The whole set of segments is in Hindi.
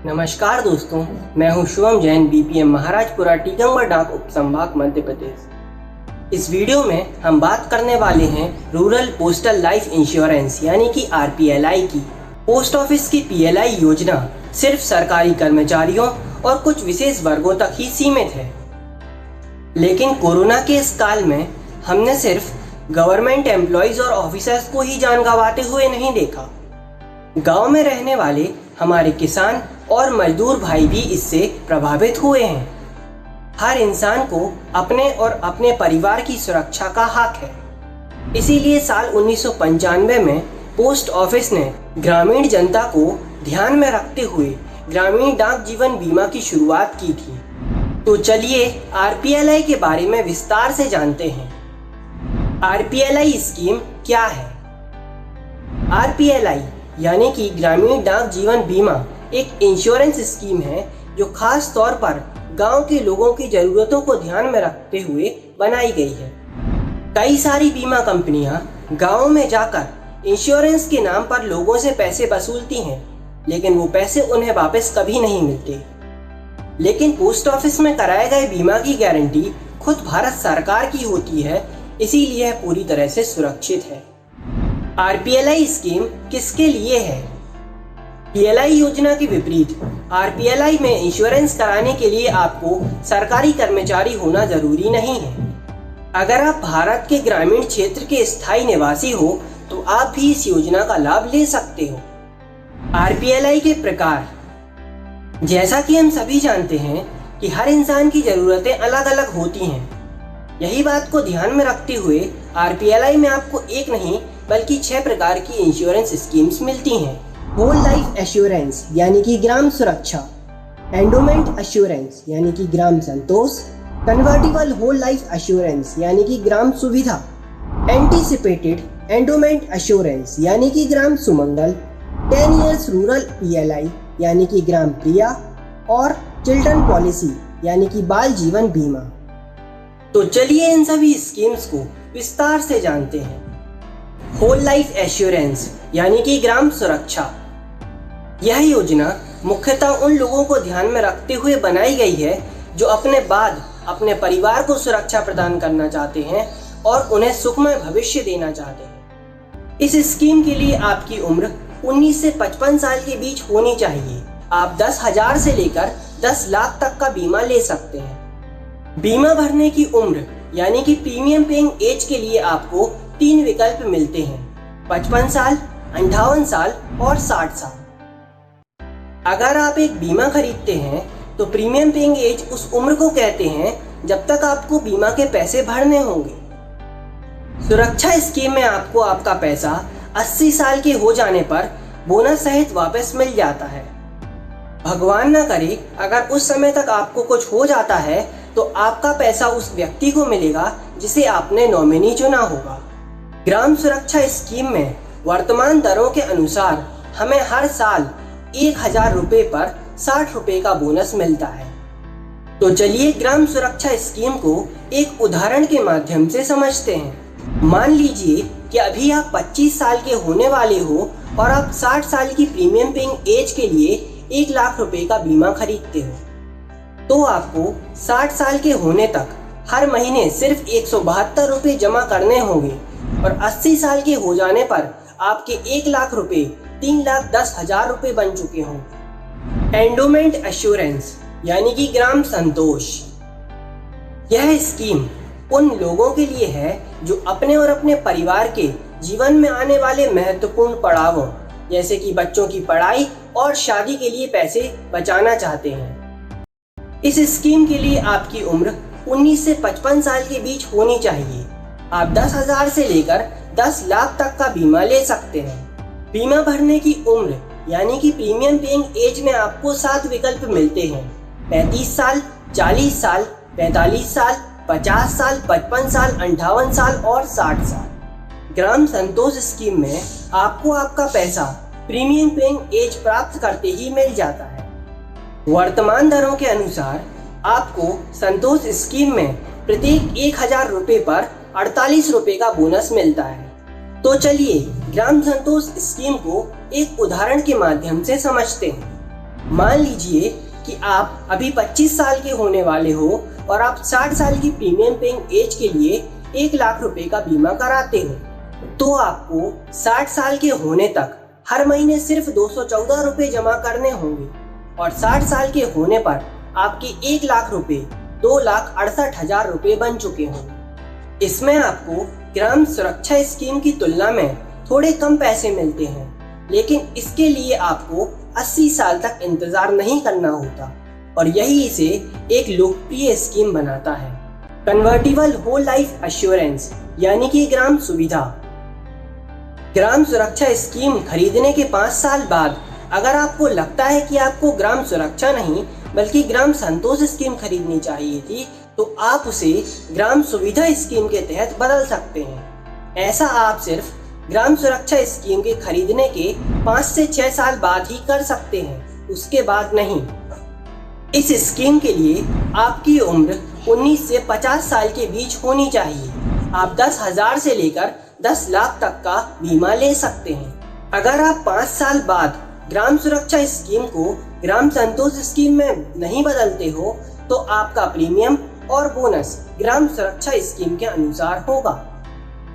नमस्कार दोस्तों, मैं हूं शुभम जैन, बीपीएम महाराजपुरा, टीकमगढ़ डाक उप संभाग, मध्य प्रदेश। इस वीडियो में हम बात करने वाले हैं रूरल पोस्टल लाइफ इंश्योरेंस यानी कि आरपीएलआई की। पोस्ट ऑफिस की पीएलआई योजना सिर्फ सरकारी कर्मचारियों और कुछ विशेष वर्गों तक ही सीमित है, लेकिन कोरोना के इस काल में हमने सिर्फ गवर्नमेंट एम्प्लॉयज और ऑफिसर्स को ही जान गंवाते हुए नहीं देखा। गांव में रहने वाले हमारे किसान और मजदूर भाई भी इससे प्रभावित हुए हैं। हर इंसान को अपने और अपने परिवार की सुरक्षा का हक है। इसीलिए साल 1995 में पोस्ट ऑफिस ने ग्रामीण जनता को ध्यान में रखते हुए ग्रामीण डाक जीवन बीमा की शुरुआत की थी। तो चलिए आरपीएलआई के बारे में विस्तार से जानते हैं। आरपीएलआई स्कीम क्या है? आरपीएलआई यानी कि ग्रामीण डाक जीवन बीमा एक इंश्योरेंस स्कीम है जो खास तौर पर गांव के लोगों की जरूरतों को ध्यान में रखते हुए बनाई गई है। कई सारी बीमा कंपनियां गांव में जाकर इंश्योरेंस के नाम पर लोगों से पैसे वसूलती हैं, लेकिन वो पैसे उन्हें वापस कभी नहीं मिलते। लेकिन पोस्ट ऑफिस में कराए गए बीमा की गारंटी खुद भारत सरकार की होती है, इसीलिए यह पूरी तरह से सुरक्षित है। आरपीएलआई स्कीम किसके लिए है? पीएलआई योजना के विपरीत आरपीएलआई में इंश्योरेंस कराने के लिए आपको सरकारी कर्मचारी होना जरूरी नहीं है। अगर आप भारत के ग्रामीण क्षेत्र के स्थायी निवासी हो तो आप भी इस योजना का लाभ ले सकते हो। आरपीएलआई के प्रकार, जैसा कि हम सभी जानते हैं कि हर इंसान की जरूरतें अलग अलग होती हैं। यही बात को ध्यान में रखते हुए आरपीएलआई में आपको एक नहीं बल्कि 6 प्रकार की इंश्योरेंस स्कीम्स मिलती हैं। होल लाइफ एश्योरेंस यानी कि ग्राम सुरक्षा, एंडोमेंट एश्योरेंस यानी कि ग्राम संतोष, कन्वर्टिबल होल लाइफ एश्योरेंस यानी कि ग्राम सुविधा, एंटीसिपेटेड एंडोमेंट एश्योरेंस यानी कि ग्राम सुमंगल, 10 इयर्स रूरल पीएलआई यानी कि ग्राम प्रिया और चिल्ड्रन पॉलिसी यानी कि बाल जीवन बीमा। तो चलिए इन सभी स्कीम्स को विस्तार से जानते हैं। होल लाइफ एश्योरेंस यानी कि ग्राम सुरक्षा, यह योजना मुख्यतः उन लोगों को ध्यान में रखते हुए बनाई गई है जो अपने बाद अपने परिवार को सुरक्षा प्रदान करना चाहते हैं और उन्हें सुखमय भविष्य देना चाहते हैं। इस स्कीम के लिए आपकी उम्र 19 से 55 साल के बीच होनी चाहिए। आप 10,000 से लेकर 10 लाख तक का बीमा ले सकते हैं। बीमा भरने की उम्र यानी कि प्रीमियम पेइंग एज के लिए आपको 3 विकल्प मिलते हैं: 55 साल, 58 साल और 60 साल। अगर आप एक बीमा खरीदते हैं तो प्रीमियम पेइंग एज उस उम्र को कहते हैं जब तक आपको बीमा के पैसे भरने होंगे। सुरक्षा स्कीम में आपको आपका पैसा 80 साल के हो जाने पर बोनस सहित वापस मिल जाता है। भगवान न करे अगर उस समय तक आपको कुछ हो जाता है तो आपका पैसा उस व्यक्ति को मिलेगा जिसे आपने नॉमिनी चुना होगा। ग्राम सुरक्षा स्कीम में वर्तमान दरों के अनुसार हमें हर साल 1,000 रुपए पर 60 रुपए का बोनस मिलता है। तो चलिए ग्राम सुरक्षा स्कीम को एक उदाहरण के माध्यम से समझते हैं। मान लीजिए कि अभी आप 25 साल के होने वाले हो और आप 60 साल की प्रीमियम पेइंग एज के लिए 1 लाख रुपए का बीमा खरीदते हो, तो आपको 60 साल के होने तक हर महीने सिर्फ 172 रुपए जमा करने होंगे और 80 साल के हो जाने पर आपके 1 लाख रुपए 3,10,000 रुपए बन चुके होंगे। एंडोमेंट एश्योरेंस यानी कि ग्राम संतोष, यह स्कीम उन लोगों के लिए है जो अपने और अपने परिवार के जीवन में आने वाले महत्वपूर्ण पड़ावों जैसे कि बच्चों की पढ़ाई और शादी के लिए पैसे बचाना चाहते हैं। इस स्कीम के लिए आपकी उम्र 19 से 55 साल के बीच होनी चाहिए। आप 10,000 से लेकर 10 लाख तक का बीमा ले सकते हैं। बीमा भरने की उम्र यानी कि प्रीमियम पेइंग एज में आपको 7 विकल्प मिलते हैं: 35 साल, 40 साल, 45 साल, 50 साल, 55 साल, 58 साल और 60 साल। ग्राम संतोष स्कीम में आपको आपका पैसा प्रीमियम पेइंग एज प्राप्त करते ही मिल जाता है। वर्तमान दरों के अनुसार आपको संतोष स्कीम में प्रत्येक 1,000 रुपए पर 48 रुपए का बोनस मिलता है। तो चलिए ग्राम संतोष स्कीम को एक उदाहरण के माध्यम से समझते हैं। मान लीजिए कि आप अभी 25 साल के होने वाले हो और आप 60 साल की प्रीमियम पेइंग एज के लिए 1 लाख रुपए का बीमा कराते हो, तो आपको 60 साल के होने तक हर महीने सिर्फ 214 रुपए जमा करने होंगे और 60 साल के होने पर आपके 1 लाख रुपए 2,68,000 रुपए बन चुके होंगे। इसमें आपको ग्राम सुरक्षा स्कीम की तुलना में थोड़े कम पैसे मिलते हैं, लेकिन इसके लिए आपको 80 साल तक इंतजार नहीं करना होता और यही इसे एक लोकप्रिय स्कीम बनाता है। कन्वर्टिबल होल लाइफ एश्योरेंस यानी कि ग्राम सुविधा। ग्राम सुरक्षा स्कीम खरीदने के 5 साल बाद अगर आपको लगता है कि आपको ग्राम सुरक्षा नहीं बल्कि ग्राम संतोष स्कीम खरीदनी चाहिए थी, तो आप उसे ग्राम सुविधा स्कीम के तहत बदल सकते हैं। ऐसा आप सिर्फ ग्राम सुरक्षा स्कीम के खरीदने के 5 से 6 साल बाद ही कर सकते हैं, उसके बाद नहीं। इस स्कीम के लिए आपकी उम्र 19 से 50 साल के बीच होनी चाहिए। आप 10,000 से लेकर 10 लाख तक का बीमा ले सकते हैं। अगर आप 5 साल बाद ग्राम सुरक्षा स्कीम को ग्राम संतोष स्कीम में नहीं बदलते हो, तो आपका प्रीमियम और बोनस ग्राम सुरक्षा स्कीम के अनुसार होगा।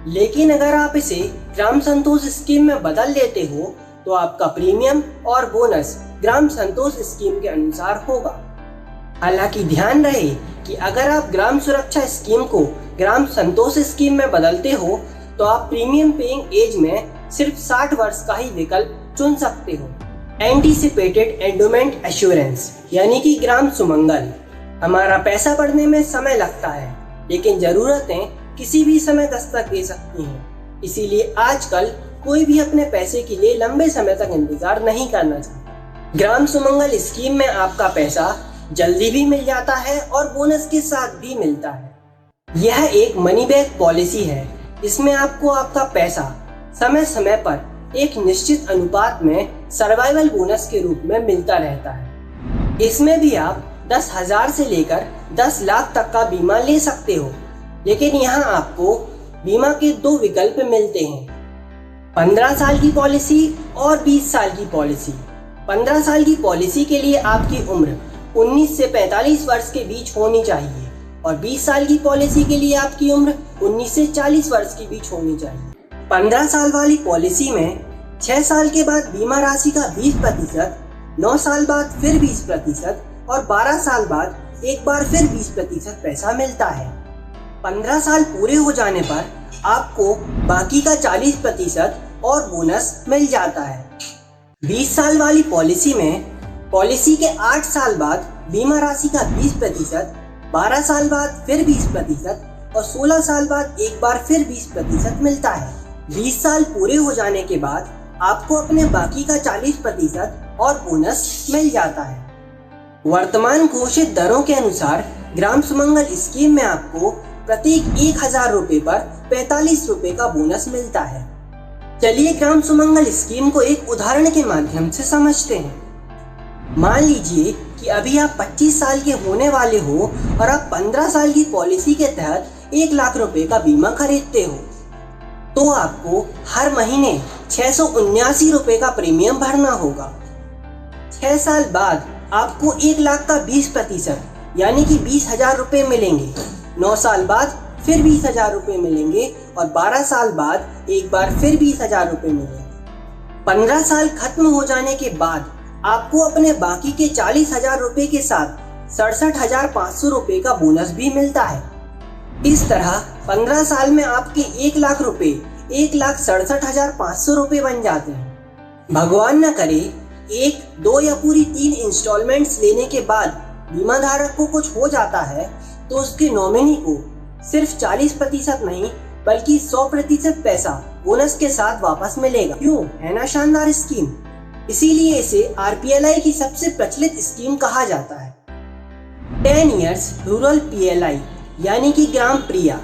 लेकिन अगर आप इसे ग्राम संतोष स्कीम में बदल लेते हो, तो आपका प्रीमियम और बोनस ग्राम संतोष स्कीम के अनुसार होगा। हालांकि ध्यान रहे कि अगर आप ग्राम सुरक्षा स्कीम को ग्राम संतोष स्कीम में बदलते हो, तो आप प्रीमियम पेइंग एज में सिर्फ 60 वर्ष का ही विकल्प चुन सकते हो। एंटीसिपेटेड एंडोमेंट एश्योरेंस यानी कि ग्राम सुमंगल। हमारा पैसा बढ़ने में समय लगता है, लेकिन जरूरतें किसी भी समय दस्तक दे सकती हैं। इसीलिए आजकल कोई भी अपने पैसे के लिए लंबे समय तक इंतजार नहीं करना चाहता। ग्राम सुमंगल स्कीम में आपका पैसा जल्दी भी मिल जाता है और बोनस के साथ भी मिलता है। यह एक मनी बैक पॉलिसी है, जिसमें आपको आपका पैसा समय समय पर एक निश्चित अनुपात में सर्वाइवल बोनस के रूप में मिलता रहता है। इसमें भी आप 10,000 से लेकर 10 लाख तक का बीमा ले सकते हो, लेकिन यहाँ आपको बीमा के 2 विकल्प मिलते हैं, 15 साल की पॉलिसी और 20 साल की पॉलिसी। 15 साल की पॉलिसी के लिए आपकी उम्र 19 से 45 वर्ष के बीच होनी चाहिए और 20 साल की पॉलिसी के लिए आपकी उम्र 19 से 40 वर्ष के बीच होनी चाहिए। 15 साल वाली पॉलिसी में 6 साल के बाद बीमा राशि का 20%, 9 साल बाद फिर 20% और 12 साल बाद एक बार फिर 20% पैसा मिलता है। 15 साल पूरे हो जाने पर आपको बाकी का 40% और बोनस मिल जाता है। 20 साल वाली पॉलिसी में पॉलिसी के 8 साल बाद बीमा राशि का 20%, 12 साल बाद फिर 20% और 16 साल बाद एक बार फिर 20% मिलता है। 20 साल पूरे हो जाने के बाद आपको अपने बाकी का 40% और बोनस मिल जाता है। वर्तमान घोषित दरों के अनुसार ग्राम सुमंगल स्कीम में आपको प्रत्येक 1,000 रुपए पर 45 रुपए का बोनस मिलता है। चलिए ग्राम सुमंगल स्कीम को एक उदाहरण के माध्यम से समझते हैं। मान लीजिए कि अभी आप 25 साल के होने वाले हो और आप 15 साल की पॉलिसी के तहत 1 लाख रुपए का बीमा खरीदते हो, तो आपको हर महीने 679 रुपए का प्रीमियम भरना होगा। 6 साल बाद आपको 1 लाख का 20% यानी कि 20,000 रुपए मिलेंगे। 9 साल बाद फिर 20,000 रुपए मिलेंगे और 12 साल बाद एक बार फिर 20,000 रुपए मिलेंगे। 15 साल खत्म हो जाने के बाद आपको अपने बाकी के 40,000 रुपए के साथ 67,500 रुपए का बोनस भी मिलता है। इस तरह 15 साल में आपके 1 लाख रुपए 1,67,500 रुपए बन जाते हैं। भगवान न करे 1, 2 या पूरी 3 इंस्टॉलमेंट्स लेने के बाद बीमा धारक को कुछ हो जाता है, तो उसके नॉमिनी को सिर्फ 40% नहीं बल्कि 100% पैसा बोनस के साथ वापस मिलेगा। क्यों? है ना शानदार स्कीम। इसीलिए इसे RPLI की सबसे प्रचलित स्कीम कहा जाता है। 10 इयर्स रूरल PLI यानी कि ग्राम प्रिया।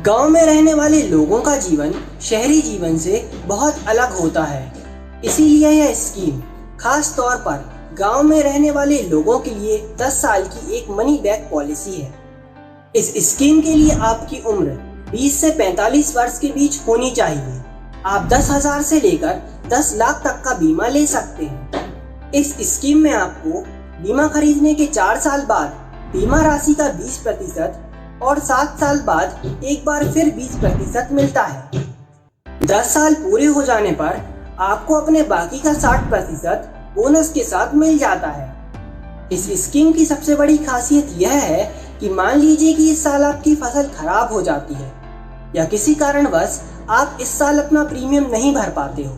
गांव में रहने वाले लोगों का जीवन शहरी जीवन से बहुत अलग होता है, इसीलिए यह स्कीम खास तौर पर गांव में रहने वाले लोगों के लिए 10 साल की एक मनी बैक पॉलिसी है। इस स्कीम के लिए आपकी उम्र 20 से 45 वर्ष के बीच होनी चाहिए। आप 10,000 से लेकर 10 लाख तक का बीमा ले सकते हैं। इस स्कीम में आपको बीमा खरीदने के 4 साल बाद बीमा राशि का 20% और 7 साल बाद एक बार फिर 20% मिलता है। 10 साल पूरे हो जाने पर आपको अपने बाकी का 60% बोनस के साथ मिल जाता है। इस स्कीम की सबसे बड़ी खासियत यह है कि मान लीजिए कि इस साल आपकी फसल खराब हो जाती है या किसी कारणवश आप इस साल अपना प्रीमियम नहीं भर पाते हो,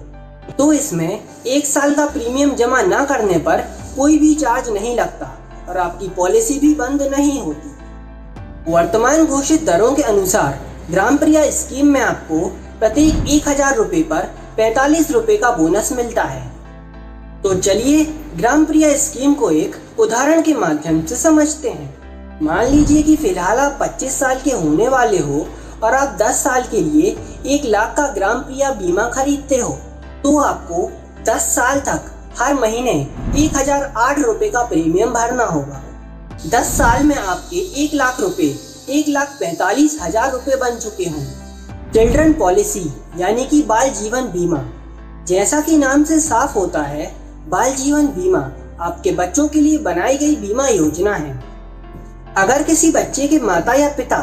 तो इसमें 1 साल का प्रीमियम जमा ना करने पर कोई भी चार्ज नहीं लगता और आपकी पॉलिसी भी बंद नहीं होती। वर्तमान घोषित दरों के अनुसार ग्राम प्रिया स्कीम में आपको प्रत्येक 1000 रुपये पर 45 रुपये का बोनस मिलता है। तो चलिए ग्राम प्रिया स्कीम को एक उदाहरण के माध्यम से समझते हैं। मान लीजिए कि फिलहाल आप 25 साल के होने वाले हो और आप 10 साल के लिए 1 लाख का ग्राम प्रिया बीमा खरीदते हो, तो आपको 10 साल तक हर महीने 1008 रुपये का प्रीमियम भरना होगा। 10 साल में आपके 1 लाख रुपये 1,45,000 रुपये बन चुके होंगे। चिल्ड्रन पॉलिसी यानी कि बाल जीवन बीमा, जैसा कि नाम से साफ होता है, बाल जीवन बीमा आपके बच्चों के लिए बनाई गई बीमा योजना है। अगर किसी बच्चे के माता या पिता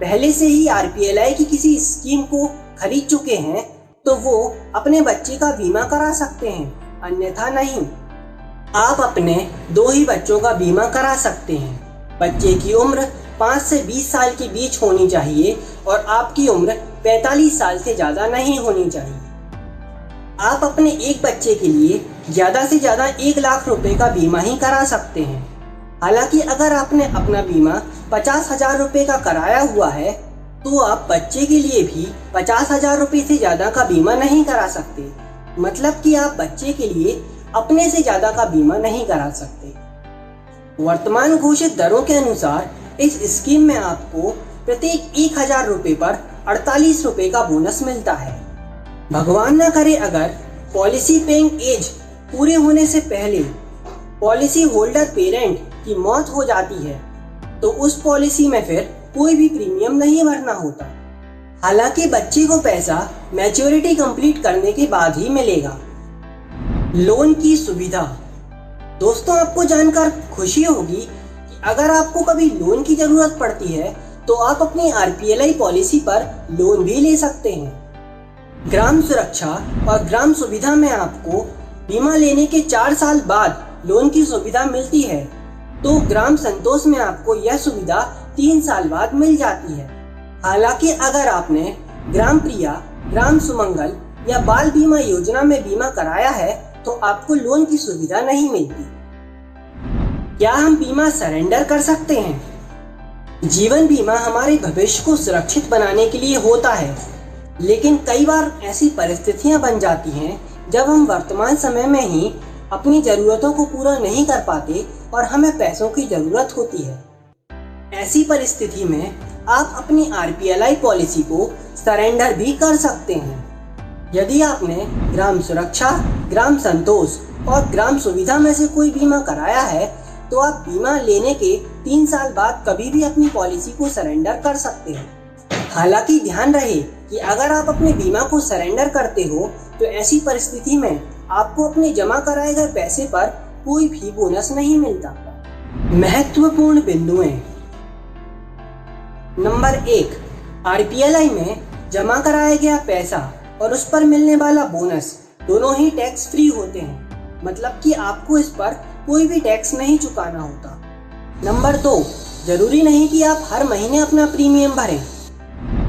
पहले से ही RPLI की किसी स्कीम को खरीद चुके हैं तो वो अपने बच्चे का बीमा करा सकते हैं, अन्यथा नहीं। आप अपने 2 ही बच्चों का बीमा करा सकते हैं। बच्चे की उम्र 5 से 20 साल के बीच होनी चाहिए और आपकी उम्र 45 साल से ज़्यादा नहीं होनी चाहिए। आप अपने एक बच्चे के लिए ज़्यादा से ज़्यादा 1 लाख रुपए का बीमा ही करा सकते हैं। हालांकि अगर आपने अपना बीमा 50,000 रुपये का कराया हुआ है तो आप बच्चे के लिए भी 50,000 रुपये से ज़्यादा का बीमा नहीं करा सकते। मतलब कि आप बच्चे के लिए अपने से ज़्यादा का बीमा नहीं करा सकते। वर्तमान घोषित दरों के अनुसार इस स्कीम में आपको प्रत्येक 1000 रुपये पर 48 रुपये का बोनस मिलता है। भगवान न करे अगर पॉलिसी पेइंग एज पूरे होने से पहले पॉलिसी होल्डर पेरेंट की मौत हो जाती है तो उस पॉलिसी में फिर कोई भी प्रीमियम नहीं भरना होता। हालांकि बच्चे को पैसा मैच्योरिटी कंप्लीट करने के बाद ही मिलेगा। लोन की सुविधा, दोस्तों आपको जानकर खुशी होगी कि अगर आपको कभी लोन की जरूरत पड़ती है तो आप अपनी RPLI पॉलिसी पर लोन भी ले सकते हैं। ग्राम सुरक्षा और ग्राम सुविधा में आपको बीमा लेने के 4 साल बाद लोन की सुविधा मिलती है, तो ग्राम संतोष में आपको यह सुविधा 3 साल बाद मिल जाती है। हालांकि अगर आपने ग्राम प्रिया, ग्राम सुमंगल या बाल बीमा योजना में बीमा कराया है तो आपको लोन की सुविधा नहीं मिलती। क्या हम बीमा सरेंडर कर सकते हैं? जीवन बीमा हमारे भविष्य को सुरक्षित बनाने के लिए होता है, लेकिन कई बार ऐसी परिस्थितियां बन जाती हैं जब हम वर्तमान समय में ही अपनी ज़रूरतों को पूरा नहीं कर पाते और हमें पैसों की ज़रूरत होती है। ऐसी परिस्थिति में आप अपनी RPLI पॉलिसी को सरेंडर भी कर सकते हैं। यदि आपने ग्राम सुरक्षा, ग्राम संतोष और ग्राम सुविधा में से कोई बीमा कराया है तो आप बीमा लेने के 3 साल बाद कभी भी अपनी पॉलिसी को सरेंडर कर सकते हैं। हालांकि ध्यान रहे कि अगर आप अपने बीमा को सरेंडर करते हो तो ऐसी परिस्थिति में आपको अपने जमा कराए गए पैसे पर कोई भी बोनस नहीं मिलता। महत्वपूर्ण बिंदुएं। नंबर 1, RPLI में जमा कराया गया पैसा और उस पर मिलने वाला बोनस दोनों ही टैक्स फ्री होते हैं, मतलब कि आपको इस पर कोई भी टैक्स नहीं चुकाना होता। नंबर 2, जरूरी नहीं कि आप हर महीने अपना प्रीमियम भरें।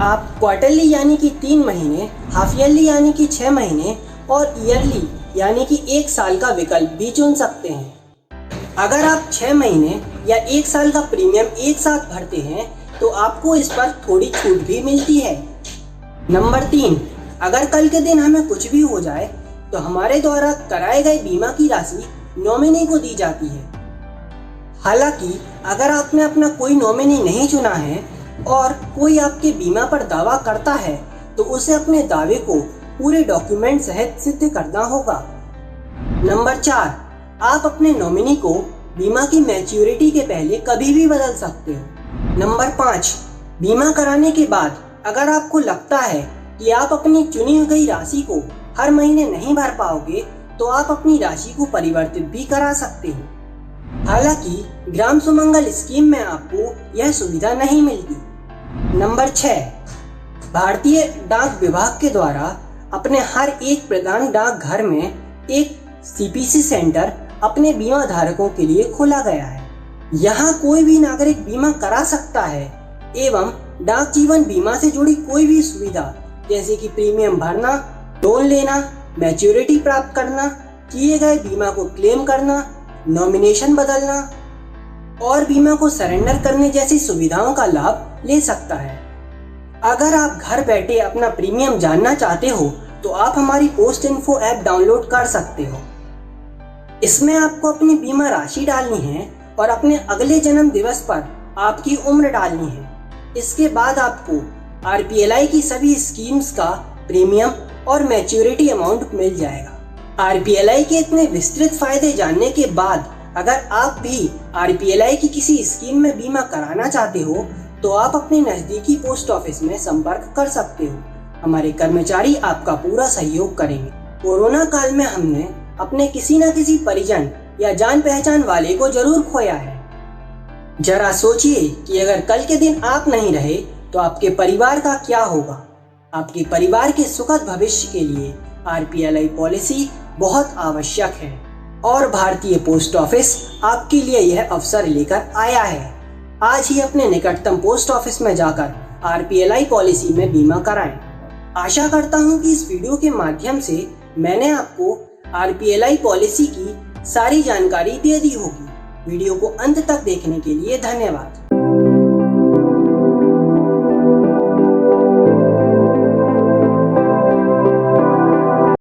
आप क्वार्टरली यानी कि 3 महीने, हाफ ईयरली यानी कि 6 महीने और ईयरली यानी कि 1 साल का विकल्प भी चुन सकते हैं। अगर आप 6 महीने या 1 साल का प्रीमियम एक साथ भरते हैं तो आपको इस पर थोड़ी छूट भी मिलती है। नंबर 3, अगर कल के दिन हमें कुछ भी हो जाए तो हमारे द्वारा कराए गए बीमा की राशि नॉमिनी को दी जाती है। हालांकि अगर आपने अपना कोई नॉमिनी नहीं चुना है और कोई आपके बीमा पर दावा करता है तो उसे अपने दावे को पूरे डॉक्यूमेंट सहित सिद्ध करना होगा। नंबर 4, आप अपने नॉमिनी को बीमा की मैच्योरिटी के पहले कभी भी बदल सकते हो। नंबर 5, बीमा कराने के बाद अगर आपको लगता है कि आप अपनी चुनी गई राशि को हर महीने नहीं भर पाओगे तो आप अपनी राशि को परिवर्तित भी करा सकते हो। हालांकि ग्राम सुमंगल स्कीम में आपको यह सुविधा नहीं मिलती। नंबर 6, भारतीय डाक विभाग के द्वारा अपने हर एक प्रधान डाकघर में एक सीपीसी सेंटर अपने बीमा धारकों के लिए खोला गया है। यहाँ कोई भी नागरिक बीमा करा सकता है एवं डाक जीवन बीमा से जुड़ी कोई भी सुविधा जैसे कि प्रीमियम भरना, लोन लेना, मैच्योरिटी प्राप्त करना, किए गए बीमा को क्लेम करना, नॉमिनेशन बदलना और बीमा को सरेंडर करने जैसी सुविधाओं का लाभ ले सकता है। अगर आप घर बैठे अपना प्रीमियम जानना चाहते हो तो आप हमारी पोस्ट इन्फो ऐप डाउनलोड कर सकते हो। इसमें आपको अपनी बीमा राशि डालनी है और अपने अगले जन्म दिवस पर आपकी उम्र डालनी है। इसके बाद आपको RPLI की सभी स्कीम्स का प्रीमियम और मैच्योरिटी अमाउंट मिल जाएगा। RPLI के इतने विस्तृत फायदे जानने के बाद अगर आप भी RPLI की किसी स्कीम में बीमा कराना चाहते हो तो आप अपने नज़दीकी पोस्ट ऑफिस में संपर्क कर सकते हो। हमारे कर्मचारी आपका पूरा सहयोग करेंगे। कोरोना काल में हमने अपने किसी न किसी परिजन या जान पहचान वाले को जरूर खोया है। जरा सोचिए कि अगर कल के दिन आप नहीं रहे तो आपके परिवार का क्या होगा। आपके परिवार के सुखद भविष्य के लिए RPLI पॉलिसी बहुत आवश्यक है और भारतीय पोस्ट ऑफिस आपके लिए यह अवसर लेकर आया है। आज ही अपने निकटतम पोस्ट ऑफिस में जाकर RPLI पॉलिसी में बीमा कराएं। आशा करता हूं कि इस वीडियो के माध्यम से मैंने आपको RPLI पॉलिसी की सारी जानकारी दे दी होगी। वीडियो को अंत तक देखने के लिए धन्यवाद।